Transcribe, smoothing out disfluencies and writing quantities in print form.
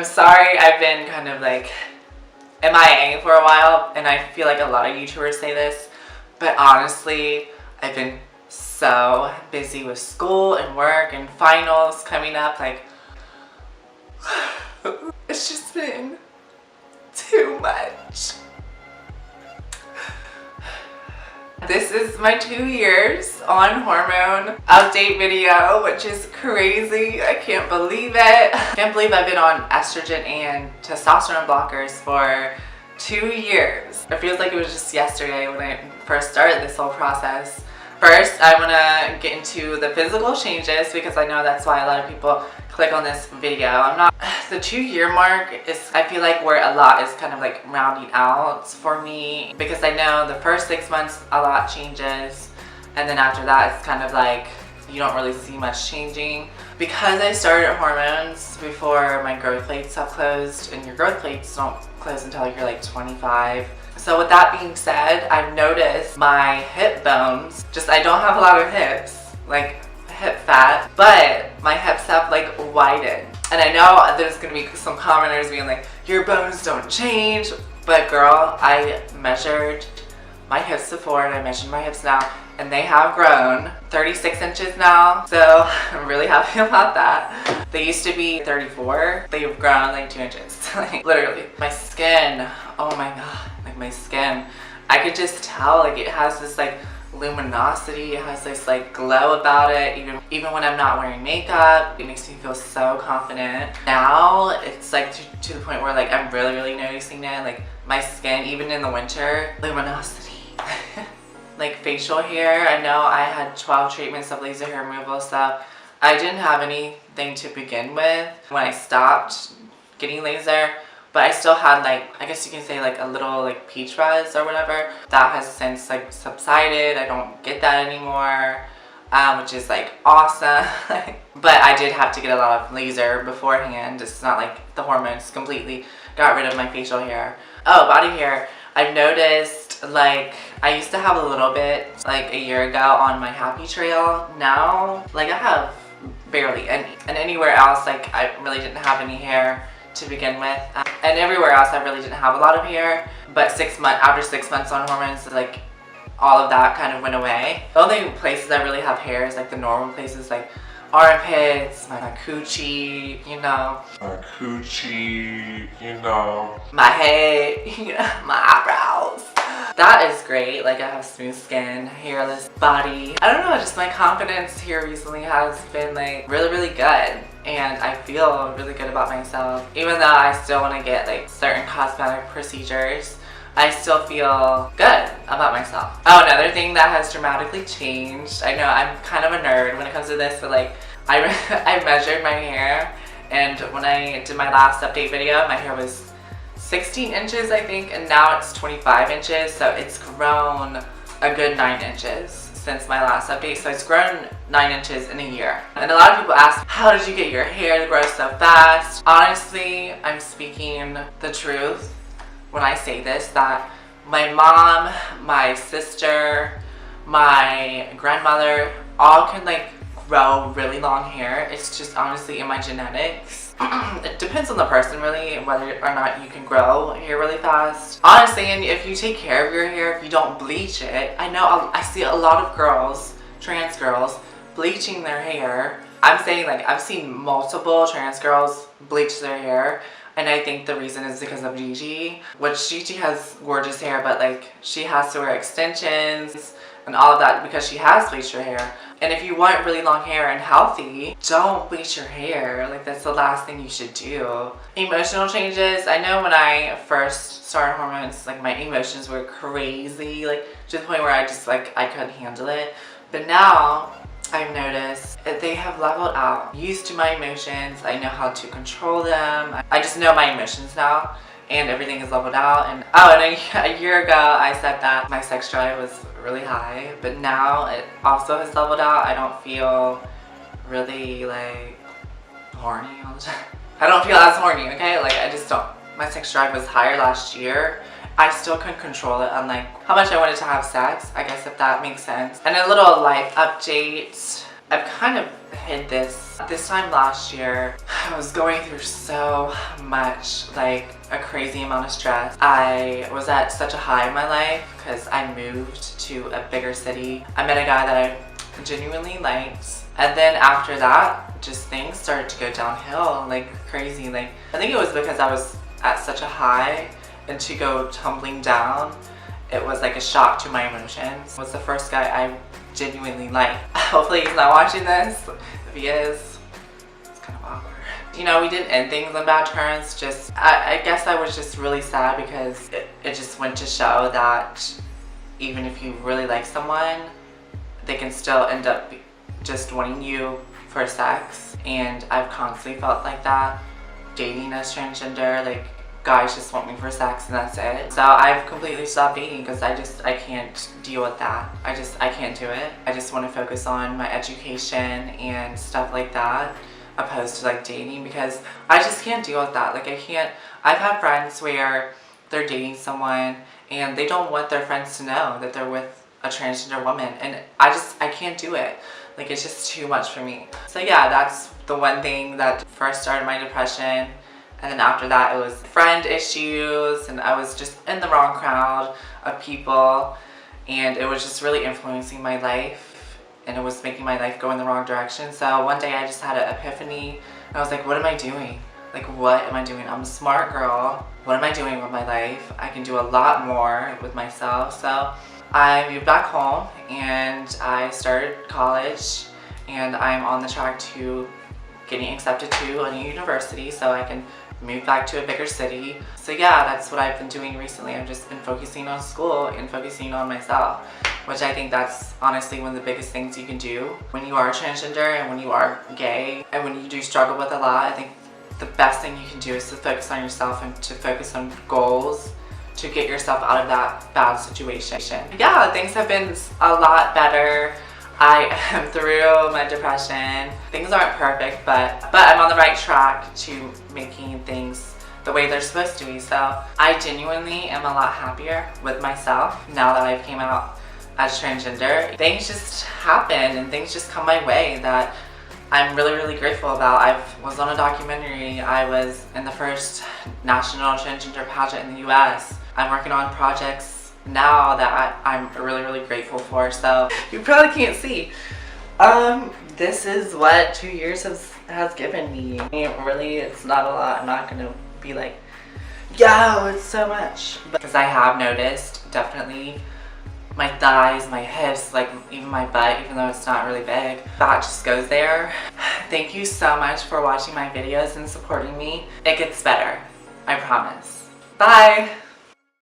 sorry I've been kind of like MIA for a while, and I feel like a lot of YouTubers say this, but honestly, I've been so busy with school and work and finals coming up, like, it's just been too much. This is my 2 years on hormone update video, which is crazy. I can't believe it. I can't believe I've been on estrogen and testosterone blockers for 2 years. It feels like it was just yesterday when I first started this whole process. First, I want to get into the physical changes because I know that's why a lot of people click on this video. The 2-year mark is, I feel like, where a lot is kind of like rounding out for me, because I know the first 6 months a lot changes, and then after that it's kind of like you don't really see much changing. Because I started hormones before my growth plates have closed, and your growth plates don't close until you're like 25. So with that being said, I've noticed my hip bones, I don't have a lot of hips, like hip fat, but my hips have like widened. And I know there's gonna be some commenters being like, your bones don't change, but girl, I measured my hips before and I measured my hips now, and they have grown 36 inches now, so I'm really happy about that. They used to be 34, they've grown like 2 inches, like literally. My skin, oh my god, like my skin, I could just tell like it has this like luminosity, it has this like glow about it. Even when I'm not wearing makeup, it makes me feel so confident. Now it's like to the point where like I'm really noticing it, like my skin, even in the winter, luminosity. Like facial hair, I know I had 12 treatments of laser hair removal, so I didn't have anything to begin with when I stopped getting laser, but I still had like, I guess you can say like a little like peach fuzz or whatever. That has since like subsided. I don't get that anymore, which is like awesome. But I did have to get a lot of laser beforehand. It's not like the hormones completely got rid of my facial hair. Oh, body hair. I've noticed, like, I used to have a little bit like a year ago on my happy trail. Now, like, I have barely any. And anywhere else, like, I really didn't have any hair to begin with. And everywhere else, I really didn't have a lot of hair. But after 6 months on hormones, like, all of that kind of went away. The only places I really have hair is like the normal places, like armpits, my coochie, you know. My coochie, you know. My head, you know, my eyebrows. That is great. Like, I have smooth skin, hairless body. I don't know, just my confidence here recently has been like really good. And I feel really good about myself. Even though I still want to get like certain cosmetic procedures, I still feel good about myself. Oh, another thing that has dramatically changed. I know I'm kind of a nerd when it comes to this, but like I measured my hair, and when I did my last update video, my hair was 16 inches, I think, and now it's 25 inches. So it's grown a good 9 inches since my last update. So it's grown 9 inches in a year. And a lot of people ask, how did you get your hair to grow so fast? Honestly, I'm speaking the truth when I say this, that my mom, my sister, my grandmother, all can like grow really long hair. It's just honestly in my genetics. It depends on the person really, whether or not you can grow hair really fast. Honestly, and if you take care of your hair, if you don't bleach it, I know I see a lot of girls, trans girls, bleaching their hair. I'm saying, like, I've seen multiple trans girls bleach their hair. And I think the reason is because of Gigi, which Gigi has gorgeous hair, but like she has to wear extensions and all of that because she has bleached her hair. And if you want really long hair and healthy, don't bleach your hair. Like, that's the last thing you should do. Emotional changes. I know when I first started hormones, like my emotions were crazy, like to the point where I just like, I couldn't handle it. But now I've noticed that they have leveled out. I'm used to my emotions. I know how to control them. I just know my emotions now, and everything is leveled out. And a year ago I said that my sex drive was really high, but now it also has leveled out. I don't feel really like horny all the time. I don't feel as horny, okay? Like, I just don't. My sex drive was higher last year. I still couldn't control it on like how much I wanted to have sex, I guess, if that makes sense. And a little life update. I've kind of hid this time last year. I was going through so much, like a crazy amount of stress. I was at such a high in my life because I moved to a bigger city. I met a guy that I genuinely liked, and then after that, just things started to go downhill like crazy. Like, I think it was because I was at such a high, and to go tumbling down, it was like a shock to my emotions. He was the first guy I genuinely liked. Hopefully he's not watching this. If he is, it's kind of awkward. You know, we didn't end things on bad terms. Just, I guess I was just really sad because it just went to show that even if you really like someone, they can still end up just wanting you for sex. And I've constantly felt like that dating as transgender. Like, guys just want me for sex and that's it. So I've completely stopped dating because I can't deal with that. I can't do it. I just want to focus on my education and stuff like that, opposed to like dating, because I just can't deal with that. Like, I've had friends where they're dating someone and they don't want their friends to know that they're with a transgender woman, and I can't do it. Like, it's just too much for me. So yeah, that's the one thing that first started my depression. And then after that, it was friend issues, and I was just in the wrong crowd of people, and it was just really influencing my life, and it was making my life go in the wrong direction. So one day I just had an epiphany, and I was like, what am I doing? Like, what am I doing? I'm a smart girl. What am I doing with my life? I can do a lot more with myself. So I moved back home, and I started college, and I'm on the track to getting accepted to a new university so I can move back to a bigger city. So yeah, that's what I've been doing recently. I've just been focusing on school and focusing on myself, which I think that's honestly one of the biggest things you can do when you are transgender and when you are gay, and when you do struggle with a lot. I think the best thing you can do is to focus on yourself and to focus on goals to get yourself out of that bad situation. Yeah, things have been a lot better. I am through my depression. Things aren't perfect, but I'm on the right track to making things the way they're supposed to be. So I genuinely am a lot happier with myself now that I've came out as transgender. Things just happen and things just come my way that I'm really, really grateful about. I was on a documentary. I was in the first national transgender pageant in the US. I'm working on projects now that I'm really, really grateful for. So you probably can't see. This is what 2 years has given me. I mean, really, it's not a lot. I'm not gonna be like, yo, it's so much. Because I have noticed, definitely, my thighs, my hips, like even my butt, even though it's not really big, that just goes there. Thank you so much for watching my videos and supporting me. It gets better, I promise. Bye.